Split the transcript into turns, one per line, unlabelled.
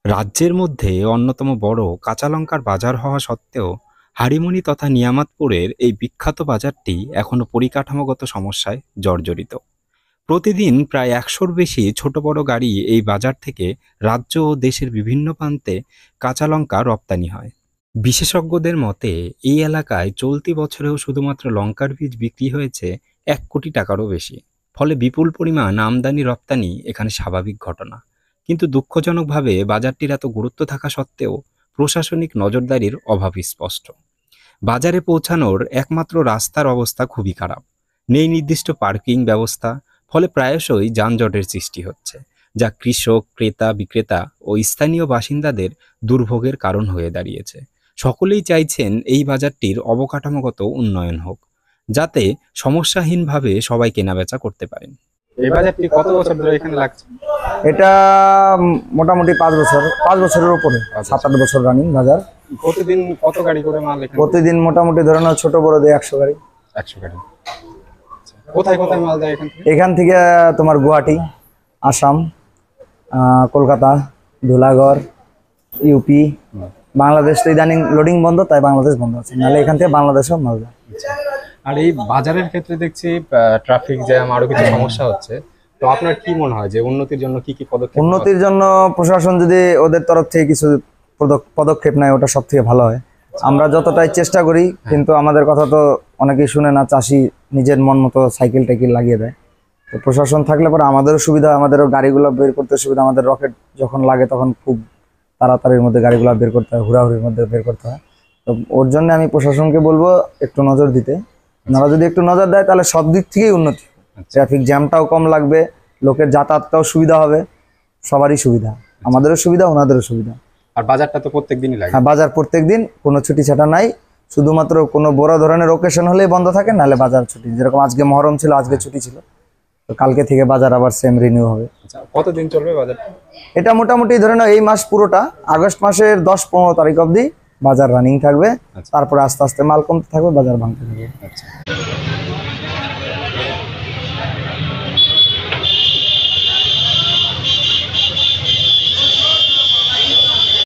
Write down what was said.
রাজ্যের মধ্যে অন্যতম বড় কাঁচা লঙ্কার বাজার হওয়া সত্ত্বেও হাড়িমনি তথা নিয়ামতপুরের এই বিখ্যাত বাজারটি এখনো পরিকাঠামোগত সমস্যায় জর্জরিত। প্রতিদিন প্রায় ১০০-র বেশি ছোট বড় গাড়ি এই বাজার থেকে রাজ্য ও দেশের বিভিন্ন প্রান্তে কাঁচা লঙ্কা রপ্তানি হয়। বিশেষজ্ঞদের মতে এই এলাকায় চলতি বছরেও শুধুমাত্র লঙ্কার বীজ বিক্রি হয়েছে ১ কোটি টাকারও বেশি। ফলে বিপুল পরিমাণ আমদানি রপ্তানি এখানে স্বাভাবিক ঘটনা। কিন্তু দুঃখজনকভাবে বাজারটির এত গুরুত্ব থাকা সত্ত্বেও প্রশাসনিক নজরদারির অভাব স্পষ্ট। বাজারে পৌঁছানোর একমাত্র রাস্তার অবস্থা খুবই খারাপ। নেই নির্দিষ্ট পার্কিং ব্যবস্থা, ফলে প্রায়শই যানজটের সৃষ্টি হচ্ছে, যা কৃষক, ক্রেতা, বিক্রেতা ও স্থানীয় বাসিন্দাদের দুর্ভোগের কারণ হয়ে দাঁড়িয়েছে। সকলেই চাইছেন এই বাজারটির অবকাঠামোগত উন্নয়ন হোক, যাতে সমস্যাহীনভাবে সবাই কেনাবেচা করতে পারেন। এই বাজারটি কত বছর ধরে এখানে লাগছে?
এটা মোটামুটি 5 বছর, 5 বছরের উপরে, 7-8 বছর রানিং বাজার।
প্রতিদিন কত গাড়ি করে মাল এখানে?
প্রতিদিন মোটামুটি ধরে নাও ছোট বড় দিয়ে 100 গাড়ি।
100 গাড়ি। কোথায় কোথায় মাল যায় এখান থেকে?
এখান থেকে তোমার গুয়াহাটি, আসাম, কলকাতা, ধুলাগড়, ইউপি, বাংলাদেশ। তো ইদানিং লোডিং বন্ধ, তাই বাংলাদেশ বন্ধ আছে, নাহলে এখান থেকে বাংলাদেশেও মাল যায়।
আর এই বাজারের ক্ষেত্রে দেখছি ট্রাফিক জ্যাম আরো কিছু সমস্যা হচ্ছে। তো আপনার কি মনে হয় যে উন্নতির জন্য কি কি পদক্ষেপ?
উন্নতির জন্য প্রশাসন যদি ওদের তরফ থেকে কিছু পদক্ষেপ নেয়, ওটা সব থেকে ভালো হয়। আমরা যতটাই চেষ্টা করি, কিন্তু আমাদের কথা তো অনেকেই শুনে না। চাষি নিজের মন মতো সাইকেল টাইকেল লাগিয়ে দেয়। তো প্রশাসন থাকলে পরে আমাদেরও সুবিধা, আমাদেরও গাড়িগুলো বের করতে সুবিধা। আমাদের রকেট যখন লাগে তখন খুব তাড়াতাড়ির মধ্যে গাড়িগুলো বের করতে হয়, হুড়াহুড়ির মধ্যে বের করতে হয়। তো ওর জন্য আমি প্রশাসনকে বলবো একটু নজর দিতে। ওনারা যদি একটু নজর দেয় তাহলে সব দিক থেকেই উন্নতি। ট্রাফিক জ্যামটাও কম লাগবে, লোকের যাতায়াতটাও সুবিধা হবে, সবারই সুবিধা, আমাদেরও সুবিধা, ওনাদেরও সুবিধা।
আর বাজারটা তো প্রত্যেক দিনই লাগে?
হ্যাঁ, বাজার প্রত্যেক দিন, কোনো ছুটি ছাটা নাই। শুধুমাত্র কোনো বড় ধরনের ওকেশন হলেই বন্ধ থাকে, নাহলে বাজার ছুটি। যেরকম আজকে মহরম ছিল, আজকে ছুটি ছিল, তো কালকে থেকে বাজার আবার সেম রিনিউ হবে।
আচ্ছা, কতদিন চলবে বাজারটা?
এটা মোটামুটি ধরে নাও এই মাস পুরোটা, আগস্ট মাসের 10-15 তারিখ অবধি বাজার রানিং থাকবে। তারপরে আস্তে আস্তে মাল কমতে থাকবে, বাজার ভাঙতে থাকবে।
আচ্ছা।